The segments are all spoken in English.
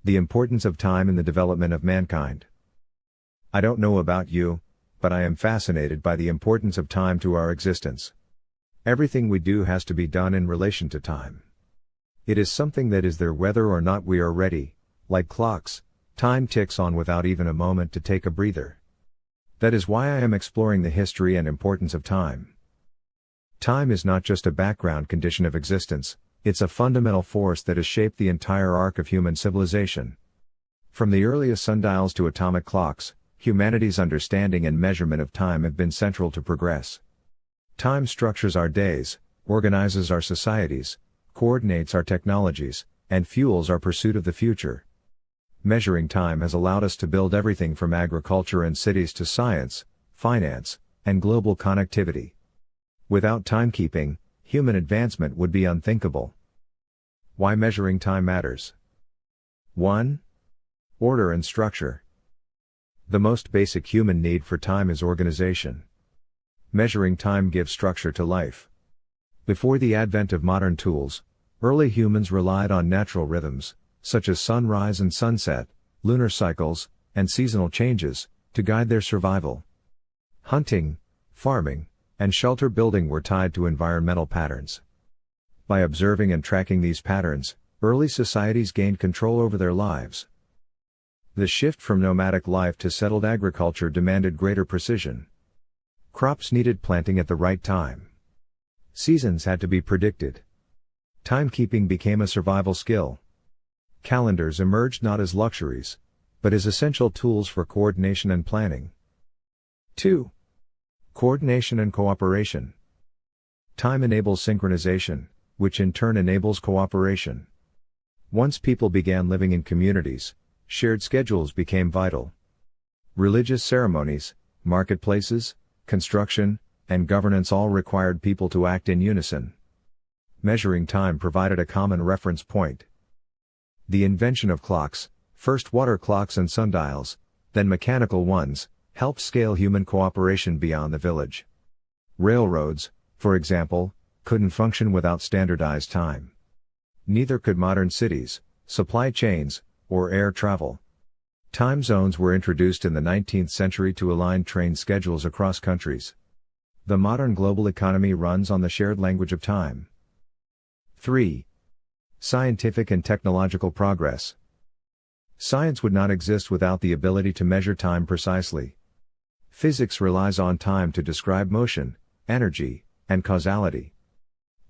The importance of time in the development of mankind. I don't know about you, but I am fascinated by the importance of time to our existence. Everything we do has to be done in relation to time. It is something that is there whether or not we are ready. Like clocks, time ticks on without even a moment to take a breather. That is why I am exploring the history and importance of time. Time is not just a background condition of existence, it's a fundamental force that has shaped the entire arc of human civilization. From the earliest sundials to atomic clocks, humanity's understanding and measurement of time have been central to progress. Time structures our days, organizes our societies, coordinates our technologies, and fuels our pursuit of the future. Measuring time has allowed us to build everything from agriculture and cities to science, finance, and global connectivity. Without timekeeping, human advancement would be unthinkable. Why measuring time matters. 1. Order and structure. The most basic human need for time is organization. Measuring time gives structure to life. Before the advent of modern tools, early humans relied on natural rhythms, such as sunrise and sunset, lunar cycles, and seasonal changes, to guide their survival. Hunting, farming, and shelter building were tied to environmental patterns. By observing and tracking these patterns, early societies gained control over their lives. The shift from nomadic life to settled agriculture demanded greater precision. Crops needed planting at the right time. Seasons had to be predicted. Timekeeping became a survival skill. Calendars emerged not as luxuries, but as essential tools for coordination and planning. 2. Coordination and cooperation. Time enables synchronization, which in turn enables cooperation. Once people began living in communities, shared schedules became vital. Religious ceremonies, marketplaces, construction, and governance all required people to act in unison. Measuring time provided a common reference point. The invention of clocks, first water clocks and sundials, then mechanical ones, helped scale human cooperation beyond the village. Railroads, for example, couldn't function without standardized time. Neither could modern cities, supply chains, or air travel. Time zones were introduced in the 19th century to align train schedules across countries. The modern global economy runs on the shared language of time. 3. Scientific and technological progress. Science would not exist without the ability to measure time precisely. Physics relies on time to describe motion, energy, and causality.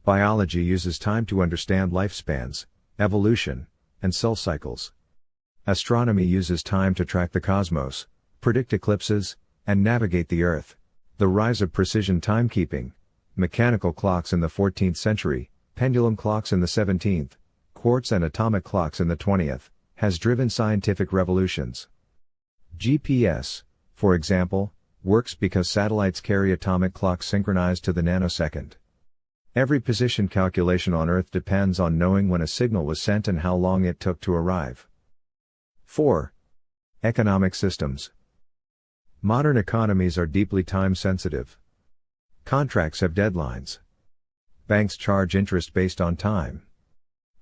Biology uses time to understand lifespans, evolution, and cell cycles. Astronomy uses time to track the cosmos, predict eclipses, and navigate the Earth. The rise of precision timekeeping, mechanical clocks in the 14th century, pendulum clocks in the 17th, quartz and atomic clocks in the 20th, has driven scientific revolutions. GPS, for example, works because satellites carry atomic clocks synchronized to the nanosecond. Every position calculation on Earth depends on knowing when a signal was sent and how long it took to arrive. 4. Economic systems. Modern economies are deeply time-sensitive. Contracts have deadlines. Banks charge interest based on time.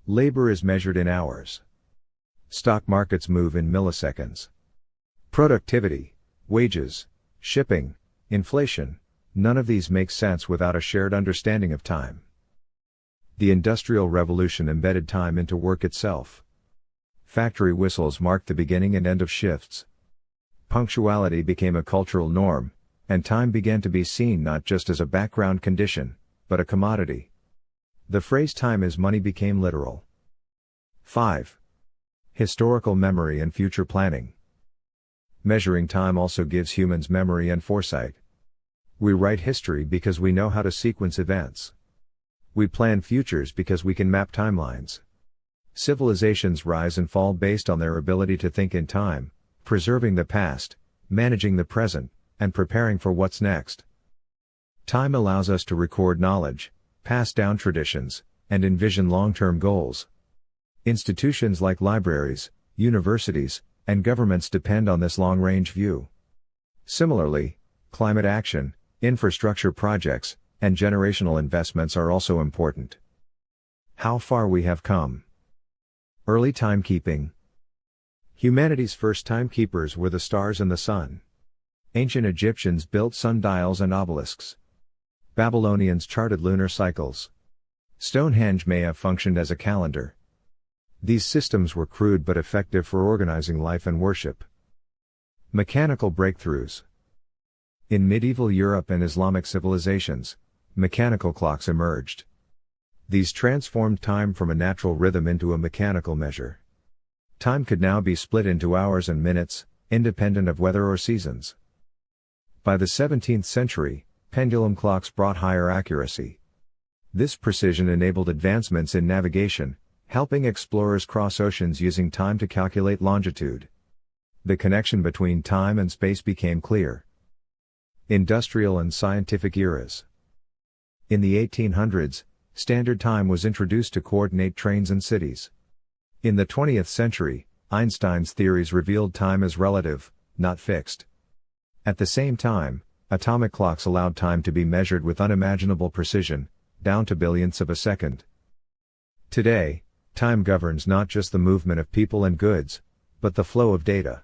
Labor is measured in hours. Stock markets move in milliseconds. Productivity, wages, shipping, inflation, none of these make sense without a shared understanding of time. The Industrial Revolution embedded time into work itself. Factory whistles marked the beginning and end of shifts. Punctuality became a cultural norm, and time began to be seen not just as a background condition, but a commodity. The phrase "time is money" became literal. 5. Historical memory and future planning. Measuring time also gives humans memory and foresight. We write history because we know how to sequence events. We plan futures because we can map timelines. Civilizations rise and fall based on their ability to think in time, preserving the past, managing the present, and preparing for what's next. Time allows us to record knowledge, pass down traditions, and envision long-term goals. Institutions like libraries, universities, and governments depend on this long-range view. Similarly, climate action, infrastructure projects, and generational investments are also important. How far we have come. Early timekeeping. Humanity's first timekeepers were the stars and the sun. Ancient Egyptians built sundials and obelisks. Babylonians charted lunar cycles. Stonehenge may have functioned as a calendar. These systems were crude but effective for organizing life and worship. Mechanical breakthroughs. In medieval Europe and Islamic civilizations, mechanical clocks emerged. These transformed time from a natural rhythm into a mechanical measure. Time could now be split into hours and minutes, independent of weather or seasons. By the 17th century, pendulum clocks brought higher accuracy. This precision enabled advancements in navigation, helping explorers cross oceans using time to calculate longitude. The connection between time and space became clear. Industrial and scientific eras. In the 1800s, standard time was introduced to coordinate trains and cities. In the 20th century, Einstein's theories revealed time as relative, not fixed. At the same time, atomic clocks allowed time to be measured with unimaginable precision, down to billionths of a second. Today, time governs not just the movement of people and goods, but the flow of data.